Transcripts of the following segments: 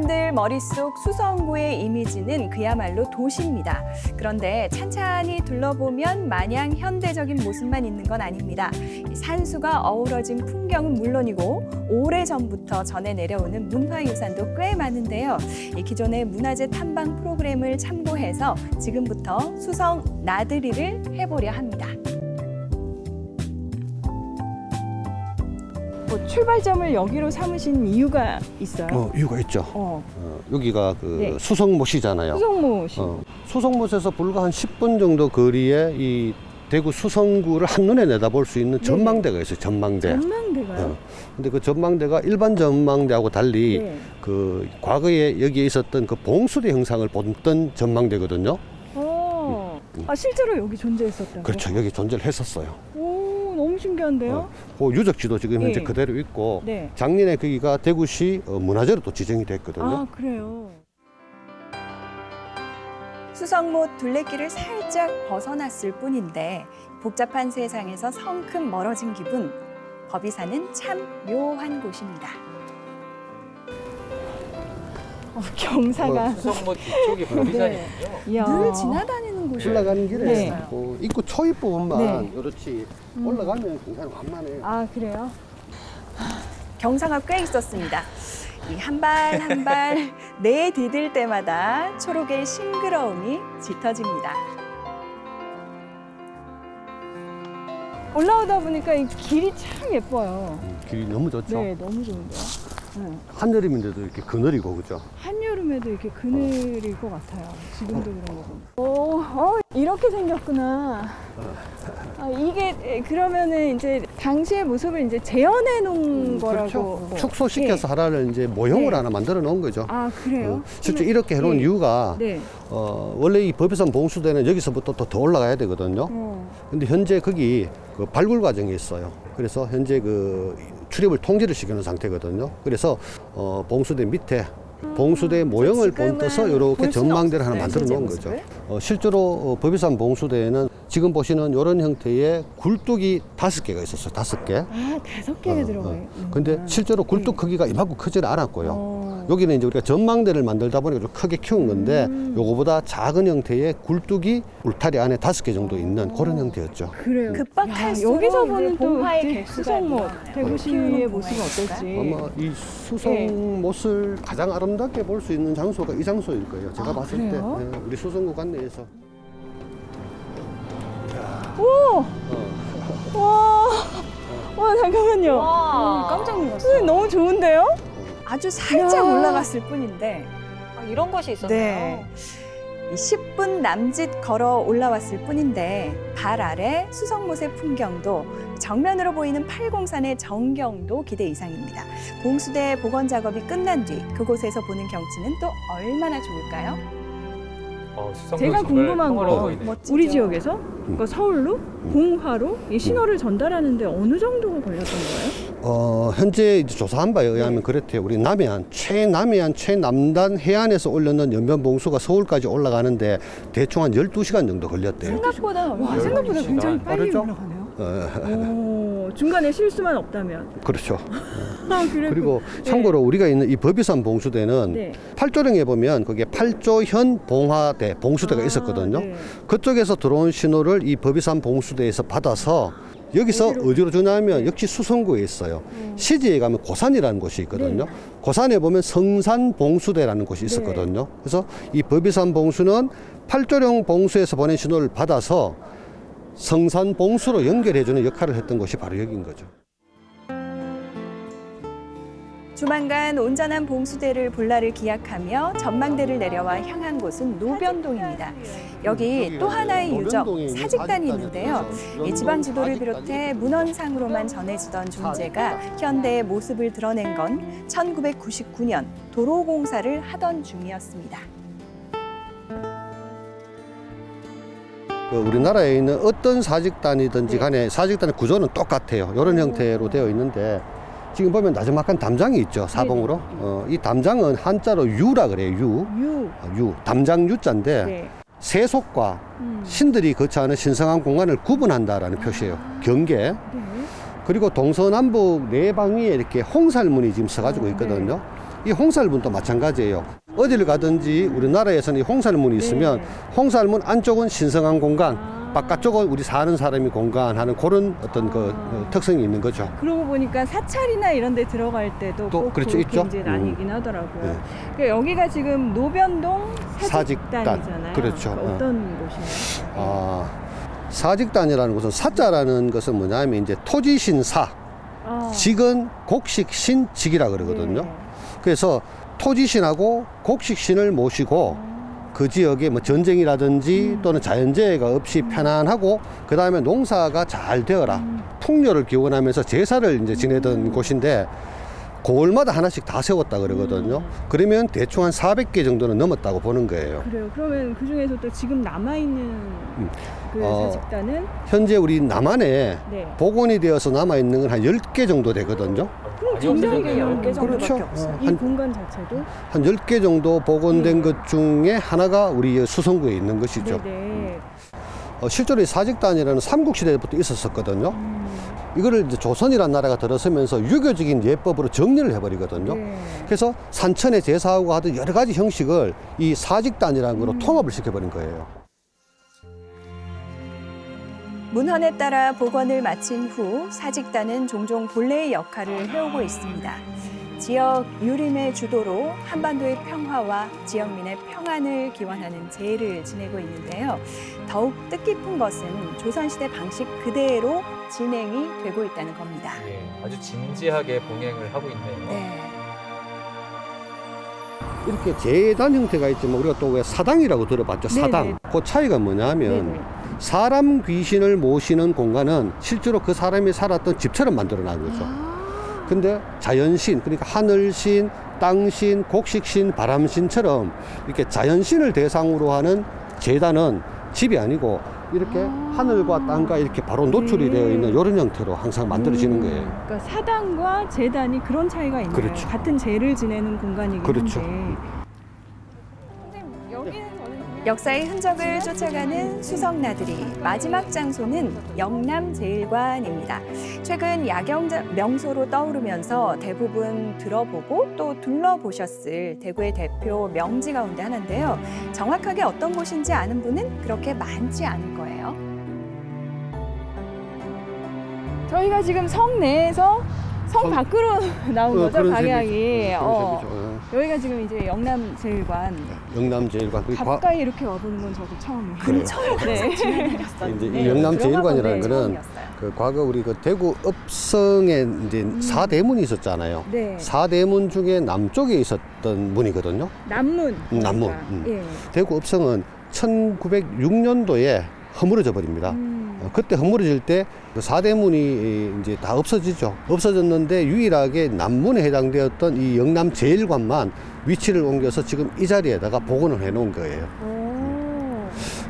사람들 머릿속 수성구의 이미지는 그야말로 도시입니다. 그런데 찬찬히 둘러보면 마냥 현대적인 모습만 있는 건 아닙니다. 산수가 어우러진 풍경은 물론이고 오래전부터 전해 내려오는 문화유산도 꽤 많은데요. 기존의 문화재 탐방 프로그램을 참고해서 지금부터 수성 나들이를 해보려 합니다. 출발점을 여기로 삼으신 이유가 있어요? 이유가 있죠. 여기가 그 수성못이잖아요. 수성못이. 수성못에서 불과 한 10분 정도 거리에 이 대구 수성구를 한눈에 내다볼 수 있는 전망대가 있어요. 전망대. 전망대가요? 근데 그 전망대가 일반 전망대하고 달리 그 과거에 여기에 있었던 그 봉수대 형상을 본던 전망대거든요. 실제로 여기 존재했었다고요? 그렇죠. 여기 존재를 했었어요. 너무 신기한데요? 그 유적지도 지금 현재 그대로 있고 작년에 거기가 대구시 문화재로 또 지정이 됐거든요. 그래요? 수성못 둘레길을 살짝 벗어났을 뿐인데 복잡한 세상에서 성큼 멀어진 기분. 법의사는 참 묘한 곳입니다. 경사가 수성못 뒤쪽이 법의산이군요. 늘 지나다니는 곳이에요. 올라가는 길에 입구 초입 부분만 이렇지 올라가면 굉장히 완만해요. 그래요? 경사가 꽤 있었습니다. 이 한 발 한 발 내디딜 때마다 초록의 싱그러움이 짙어집니다. 올라오다 보니까 이 길이 참 예뻐요. 길이 너무 좋죠. 네, 너무 좋은데요. 한여름인데도 이렇게 그늘이고 그죠. 한여름에도 이렇게 그늘일 것 같아요. 지금도 그런 거고. 이렇게 생겼구나. 이게 그러면은 이제 당시의 모습을 이제 재현해 놓은 거라고. 그렇죠. 축소시켜서 하나를 이제 모형을 하나 만들어 놓은 거죠. 그래요? 실제 이렇게 해놓은 이유가 원래 이 법의산 봉수대는 여기서부터 또 더 올라가야 되거든요. 근데 현재 거기 그 발굴 과정이 있어요. 그래서 현재 그 출입을 통제를 시키는 상태거든요. 그래서 봉수대 밑에 봉수대 모형을 본떠서 이렇게 전망대를 하나 만들어 놓은 거죠. 실제로 법의산 봉수대에는 지금 보시는 이런 형태의 굴뚝이 5개가 있었어요. 5개. 5개가 들어가요. 근데 실제로 굴뚝 크기가 이만큼 크지는 않았고요. 여기는 이제 우리가 전망대를 만들다 보니까 좀 크게 키운 건데 요거보다 작은 형태의 굴뚝이 울타리 안에 5개 정도 있는 그런 형태였죠. 그래요. 급박할수록 여기서 보는 또 수성못 대구시의 모습은 어떨지. 아마 이 수성못을 가장 아름답게 볼 수 있는 장소가 이 장소일 거예요. 제가 봤을 때 우리 수성구 관내에서. 와, 잠깐만요. 깜짝 놀랐어요. 너무 좋은데요? 아주 살짝 올라갔을 뿐인데. 이런 것이 있었나요? 이 10분 남짓 걸어 올라왔을 뿐인데 발 아래 수성못의 풍경도 정면으로 보이는 팔공산의 정경도 기대 이상입니다. 봉수대 복원 작업이 끝난 뒤 그곳에서 보는 경치는 또 얼마나 좋을까요? 제가 궁금한 거 우리 지역에서 그러니까 서울로 봉화로 이 신호를 전달하는데 어느 정도가 걸렸던 거예요? 현재 이제 조사한 바에 의하면 그렇대요. 우리 남해안, 최남단 해안에서 올렸는 연변 봉수가 서울까지 올라가는데 대충 한 12시간 정도 걸렸대요. 생각보다 굉장히 빨리 올라가네요. 중간에 실수만 없다면. 그렇죠. 그리고 참고로 우리가 있는 이 법의산 봉수대는 팔조령에 보면 거기에 팔조현 봉화대, 봉수대가 있었거든요. 그쪽에서 들어온 신호를 이 법의산 봉수대에서 받아서 여기서 어디로 주냐면 역시 수성구에 있어요. 시지에 가면 고산이라는 곳이 있거든요. 고산에 보면 성산 봉수대라는 곳이 있었거든요. 그래서 이 법의산 봉수는 팔조령 봉수에서 보낸 신호를 받아서 성산 봉수로 연결해주는 역할을 했던 곳이 바로 여기인 거죠. 조만간 온전한 봉수대를 볼 날을 기약하며 전망대를 내려와 향한 곳은 노변동입니다. 여기 또 하나의 유적, 사직단이 있는데요. 이 지방 지도를 비롯해 문헌상으로만 전해지던 존재가 현대의 모습을 드러낸 건 1999년 도로공사를 하던 중이었습니다. 우리나라에 있는 어떤 사직단이든지 간에 사직단의 구조는 똑같아요. 이런 형태로 되어 있는데 지금 보면 나지막한 담장이 있죠. 사봉으로. 이 담장은 한자로 유라 그래요. 유. 담장 유자인데 세속과 신들이 거처하는 신성한 공간을 구분한다라는 표시예요. 경계. 그리고 동서남북 네 방위에 이렇게 홍살문이 지금 서가지고 있거든요. 이 홍살문도 마찬가지예요. 어디를 가든지 우리나라에서는 이 홍살문이 있으면 네. 홍살문 안쪽은 신성한 공간, 바깥쪽은 우리 사는 사람이 공간하는 그런 어떤 그 특성이 있는 거죠. 그러고 보니까 사찰이나 이런 데 들어갈 때도 또 꼭 그렇죠, 그렇게 있죠. 이제 나뉘긴 하더라고요. 네. 그러니까 여기가 지금 노변동 사직단. 사직단이잖아요. 그렇죠. 어떤 곳이에요? 아, 사직단이라는 것은 사자라는 것은 뭐냐면 이제 토지신사, 직은 곡식신 직이라 그러거든요. 네. 그래서 토지신하고 곡식신을 모시고 그 지역에 뭐 전쟁이라든지 또는 자연재해가 없이 편안하고 그 다음에 농사가 잘 되어라 풍요를 기원하면서 제사를 이제 지내던 곳인데 고을마다 하나씩 다 세웠다 그러거든요. 그러면 대충 한 400개 정도는 넘었다고 보는 거예요. 그래요. 그러면 그 중에서 또 지금 남아있는 그 사직단은? 현재 우리 남한에 네. 복원이 되어서 남아있는 건 한 10개 정도 되거든요. 그럼 아니요, 굉장히 그게 10개 정도밖에 그렇죠. 없어요. 이 한- 공간 자체도? 한 10개 정도 복원된 것 중에 하나가 우리 수성구에 있는 것이죠. 네네. 실제로 이 사직단이라는 삼국시대부터 있었었거든요. 이거를 이제 조선이라는 나라가 들어서면서 유교적인 예법으로 정리를 해버리거든요. 네. 그래서 산천에 제사하고 하던 여러 가지 형식을 이 사직단이라는 거로 통합을 시켜버린 거예요. 문헌에 따라 복원을 마친 후 사직단은 종종 본래의 역할을 해오고 있습니다. 지역 유림의 주도로 한반도의 평화와 지역민의 평안을 기원하는 제를 지내고 있는데요. 더욱 뜻깊은 것은 조선시대 방식 그대로 진행이 되고 있다는 겁니다. 예, 아주 진지하게 봉행을 하고 있네요. 네. 이렇게 재단 형태가 있지만 우리가 또 왜 사당이라고 들어봤죠. 네네. 사당. 그 차이가 뭐냐면 네네. 사람 귀신을 모시는 공간은 실제로 그 사람이 살았던 집처럼 만들어 놔 거죠. 근데 자연신, 그러니까 하늘신, 땅신, 곡식신, 바람신처럼 이렇게 자연신을 대상으로 하는 재단은 집이 아니고 이렇게 하늘과 땅과 이렇게 바로 노출이 되어 있는 이런 형태로 항상 만들어지는 거예요. 그러니까 사당과 재단이 그런 차이가 있나요? 그렇죠. 같은 재를 지내는 공간이긴 그렇죠. 한데. 역사의 흔적을 쫓아가는 수성나들이 마지막 장소는 영남제일관입니다. 최근 야경 명소로 떠오르면서 대부분 들어보고 또 둘러보셨을 대구의 대표 명지 가운데 하나인데요. 정확하게 어떤 곳인지 아는 분은 그렇게 많지 않을 거예요. 저희가 지금 성 내에서 성 밖으로 나온 거죠, 그런 방향이. 셈이죠. 그런 셈이죠. 여기가 지금 이제 영남제일관. 영남제일관. 가까이 이렇게 와보는 건 저도 처음이에요. 그래요. 네. 이제 네, 이 영남제일관이라는 들어가본 거는 처음이었어요. 그 과거 우리 그 대구 읍성에 이제 사대문이 있었잖아요. 네. 사대문 중에 남쪽에 있었던 문이거든요. 남문. 남문. 예. 대구 읍성은 1906년도에 허물어져 버립니다. 그때 허물어질 때 그 사대문이 이제 다 없어지죠. 없어졌는데 유일하게 남문에 해당되었던 이 영남제일관만 위치를 옮겨서 지금 이 자리에다가 복원을 해 놓은 거예요.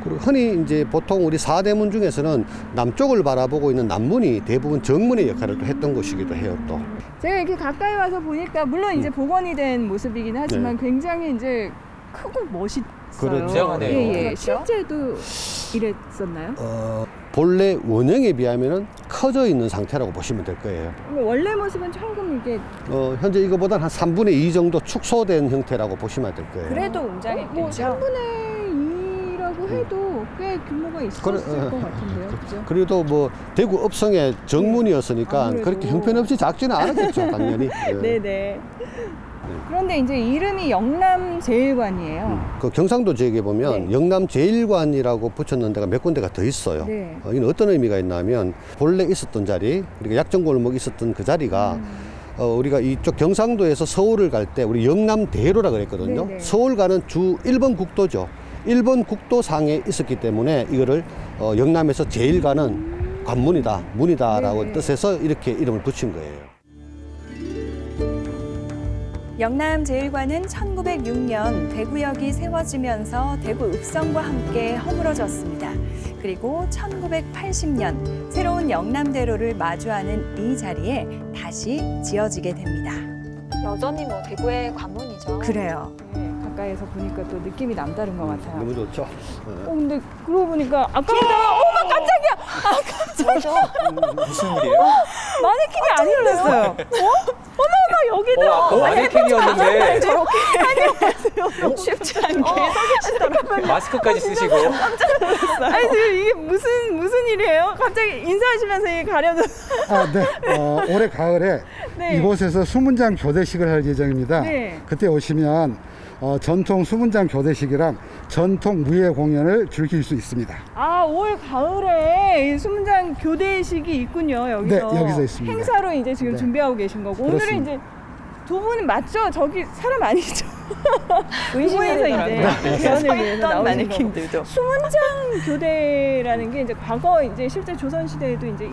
그리고 흔히 이제 보통 우리 사대문 중에서는 남쪽을 바라보고 있는 남문이 대부분 정문의 역할을 또 했던 곳이기도 해요, 또. 제가 이렇게 가까이 와서 보니까 물론 이제 복원이 된 모습이긴 하지만 굉장히 이제 크고 멋있어요. 그렇죠. 굉장하네요. 예, 예. 그렇죠? 실제도 이랬었나요? 본래 원형에 비하면은 커져 있는 상태라고 보시면 될 거예요. 그럼 원래 모습은 조금 이게 현재 이거보다 한 3분의 2 정도 축소된 형태라고 보시면 될 거예요. 그래도 웅장했겠죠. 뭐 3분의 2라고 해도 꽤 규모가 있었을 것 같은데요. 그죠? 그래도 뭐 대구 읍성의 정문이었으니까 아무래도. 그렇게 형편없이 작지는 않았겠죠, 당연히. 예. 네네. 그런데 이제 이름이 영남제일관이에요. 그 경상도 지역에 보면 네. 영남제일관이라고 붙였는 데가 몇 군데가 더 있어요. 네. 이건 어떤 의미가 있냐면 본래 있었던 자리, 그러니까 약정골목 있었던 그 자리가 우리가 이쪽 경상도에서 서울을 갈 때 우리 영남대로라 그랬거든요. 네네. 서울 가는 주 1번 국도죠. 1번 국도상에 있었기 때문에 이거를 영남에서 제일 가는 관문이다, 문이다라고 네네. 뜻해서 이렇게 이름을 붙인 거예요. 영남제일관은 1906년 대구역이 세워지면서 대구 읍성과 함께 허물어졌습니다. 그리고 1980년 새로운 영남대로를 마주하는 이 자리에 다시 지어지게 됩니다. 여전히 뭐 대구의 관문이죠. 그래요. 가까이에서 보니까 또 느낌이 남다른 것 같아요. 너무 좋죠. 근데 그러고 보니까 아까보다 깜짝이야! 맞아. 무슨 일이에요? 마네킹이 안 일어났어요. 여기도 그 마네킹이었는데 저렇게 쉽지 않게 서계시더라고요. 마스크까지 쓰시고. 아니 지금 이게 무슨 일이에요? 갑자기 인사하시면서 이게 가려져. 네. 올해 가을에 네. 이곳에서 수문장 교대식을 할 예정입니다. 네. 그때 오시면 전통 수문장 교대식이랑 전통 무예 공연을 즐길 수 있습니다. 아, 올 가을에 이 수문장 교대식이 있군요. 여기서. 네, 여기서 있습니다. 행사로 이제 지금 네. 준비하고 계신 거고. 그렇습니다. 오늘은 이제 두 분은 맞죠? 저기 사람 아니죠? 의심해서 의심해서 이제 대안을 위해서 나오신 마네킹들도. 거고. 수문장 교대라는 게 이제 과거 이제 실제 조선 시대에도 이제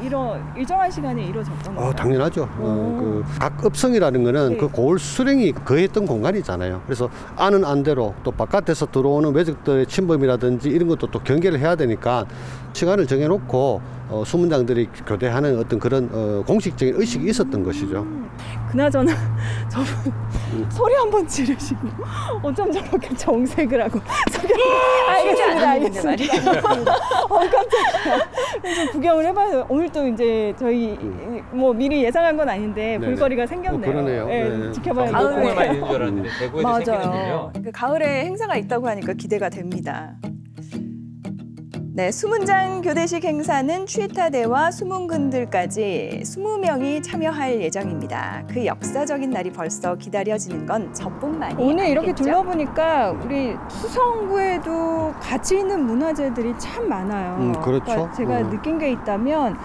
일정한 시간에 이루어졌던 거예요. 당연하죠. 각 읍성이라는 거는 네. 그 고을 수령이 거했던 공간이잖아요. 그래서 아는 안대로 또 바깥에서 들어오는 외적들의 침범이라든지 이런 것도 또 경계를 해야 되니까 시간을 정해놓고 수문장들이 교대하는 어떤 그런 공식적인 의식이 있었던 것이죠. 그나저나 저분 소리 한번 지르시고 어쩜 저렇게 정색을 하고 알겠습니다. 깜짝이야. 좀 구경을 해봐요. 오늘 또 이제 저희 뭐 미리 예상한 건 아닌데 네네. 볼거리가 생겼네요. 그러네요. 네, 네. 지켜봐야 가을에. 전국공만 돼요. 있는 줄 알았는데 대구에도 맞아요. 생기는군요. 그 가을에 행사가 있다고 하니까 기대가 됩니다. 네, 수문장 교대식 행사는 취타대와 수문군들까지 20명이 참여할 예정입니다. 그 역사적인 날이 벌써 기다려지는 건 저뿐만이 오늘 이렇게 아니겠죠? 둘러보니까 우리 수성구에도 가치 있는 문화재들이 참 많아요. 그렇죠. 그러니까 제가 느낀 게 있다면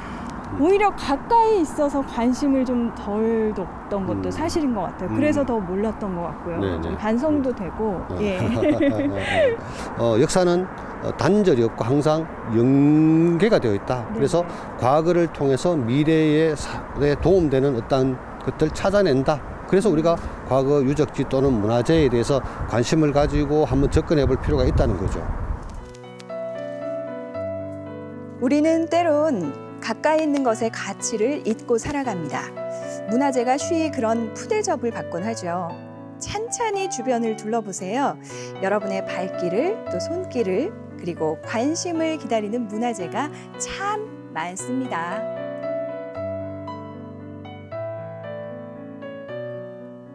오히려 가까이 있어서 관심을 좀 덜 뒀던 것도 사실인 것 같아요. 그래서 더 몰랐던 것 같고요. 네네. 반성도 되고. 예. 역사는 단절이 없고 항상 연계가 되어 있다. 그래서 과거를 통해서 미래에 도움되는 어떤 것들 찾아낸다. 그래서 우리가 과거 유적지 또는 문화재에 대해서 관심을 가지고 한번 접근해 볼 필요가 있다는 거죠. 우리는 때론 가까이 있는 것의 가치를 잊고 살아갑니다. 문화재가 쉬이 그런 푸대접을 받곤 하죠. 찬찬히 주변을 둘러보세요. 여러분의 발길을 또 손길을 그리고 관심을 기다리는 문화재가 참 많습니다.